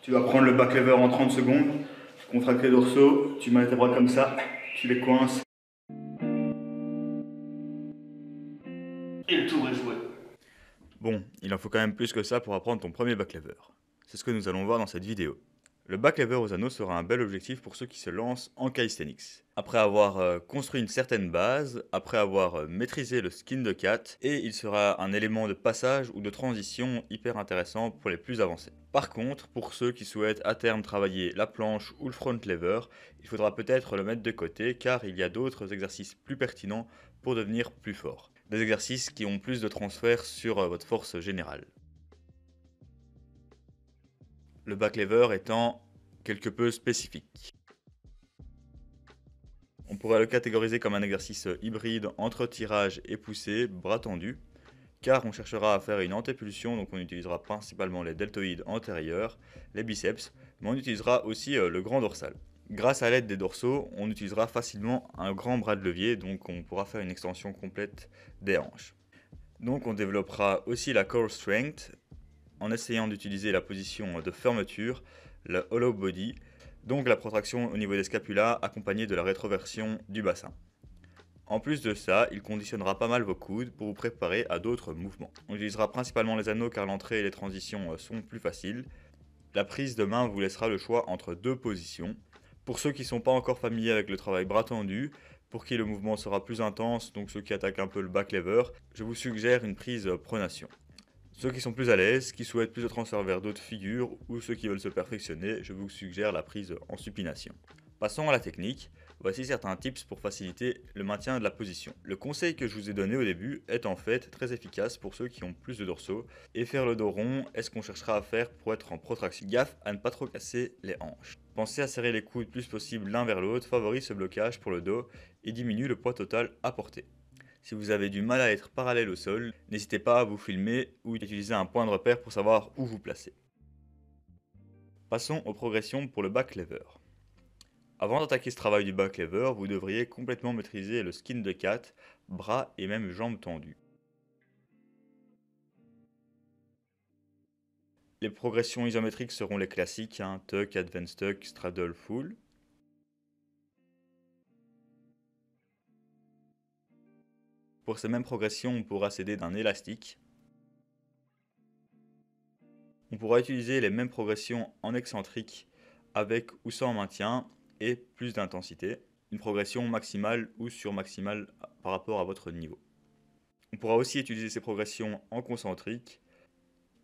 Tu vas prendre le back lever en 30 secondes, tu contractes les dorsaux, tu mets tes bras comme ça, tu les coinces. Et le tour est joué. Bon, il en faut quand même plus que ça pour apprendre ton premier back lever. C'est ce que nous allons voir dans cette vidéo. Le back lever aux anneaux sera un bel objectif pour ceux qui se lancent en calisthenics. Après avoir construit une certaine base, après avoir maîtrisé le skin de cat, et il sera un élément de passage ou de transition hyper intéressant pour les plus avancés. Par contre, pour ceux qui souhaitent à terme travailler la planche ou le front lever, il faudra peut-être le mettre de côté car il y a d'autres exercices plus pertinents pour devenir plus fort. Des exercices qui ont plus de transfert sur votre force générale. Le back lever étant quelque peu spécifique. On pourrait le catégoriser comme un exercice hybride entre tirage et poussée, bras tendus, car on cherchera à faire une antépulsion, donc on utilisera principalement les deltoïdes antérieurs, les biceps, mais on utilisera aussi le grand dorsal. Grâce à l'aide des dorsaux, on utilisera facilement un grand bras de levier, donc on pourra faire une extension complète des hanches. Donc on développera aussi la core strength, en essayant d'utiliser la position de fermeture, le hollow body, donc la protraction au niveau des scapulas accompagnée de la rétroversion du bassin. En plus de ça, il conditionnera pas mal vos coudes pour vous préparer à d'autres mouvements. On utilisera principalement les anneaux car l'entrée et les transitions sont plus faciles. La prise de main vous laissera le choix entre deux positions. Pour ceux qui ne sont pas encore familiers avec le travail bras tendu, pour qui le mouvement sera plus intense, donc ceux qui attaquent un peu le back lever, je vous suggère une prise pronation. Ceux qui sont plus à l'aise, qui souhaitent plus de transfert vers d'autres figures ou ceux qui veulent se perfectionner, je vous suggère la prise en supination. Passons à la technique. Voici certains tips pour faciliter le maintien de la position. Le conseil que je vous ai donné au début est en fait très efficace pour ceux qui ont plus de dorsaux. Et faire le dos rond est ce qu'on cherchera à faire pour être en protraction. Gaffe à ne pas trop casser les hanches. Pensez à serrer les coudes le plus possible l'un vers l'autre, favorise ce blocage pour le dos et diminue le poids total à porter. Si vous avez du mal à être parallèle au sol, n'hésitez pas à vous filmer ou utiliser un point de repère pour savoir où vous placer. Passons aux progressions pour le back lever. Avant d'attaquer ce travail du back lever, vous devriez complètement maîtriser le skin de cat, bras et même jambes tendues. Les progressions isométriques seront les classiques, tuck, advanced tuck, straddle, full. Pour ces mêmes progressions, on pourra s'aider d'un élastique. On pourra utiliser les mêmes progressions en excentrique avec ou sans maintien et plus d'intensité. Une progression maximale ou surmaximale par rapport à votre niveau. On pourra aussi utiliser ces progressions en concentrique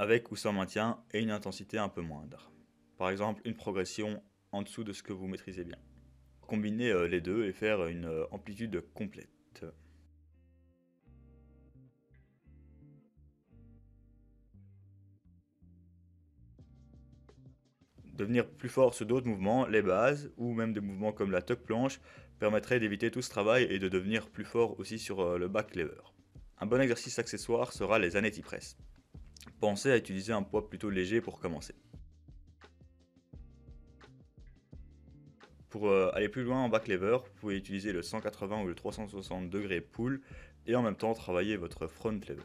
avec ou sans maintien et une intensité un peu moindre. Par exemple, une progression en dessous de ce que vous maîtrisez bien. Combiner les deux et faire une amplitude complète. Devenir plus fort sur d'autres mouvements, les bases, ou même des mouvements comme la tuck planche, permettraient d'éviter tout ce travail et de devenir plus fort aussi sur le back lever. Un bon exercice accessoire sera les anetti press. Pensez à utiliser un poids plutôt léger pour commencer. Pour aller plus loin en back lever, vous pouvez utiliser le 180 ou le 360 degrés pull et en même temps travailler votre front lever.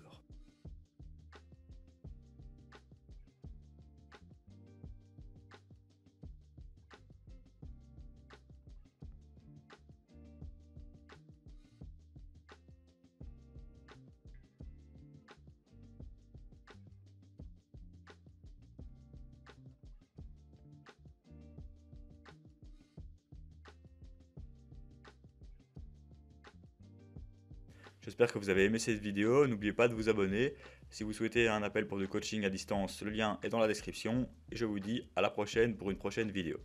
J'espère que vous avez aimé cette vidéo, n'oubliez pas de vous abonner. Si vous souhaitez un appel pour du coaching à distance, le lien est dans la description. Et je vous dis à la prochaine pour une prochaine vidéo.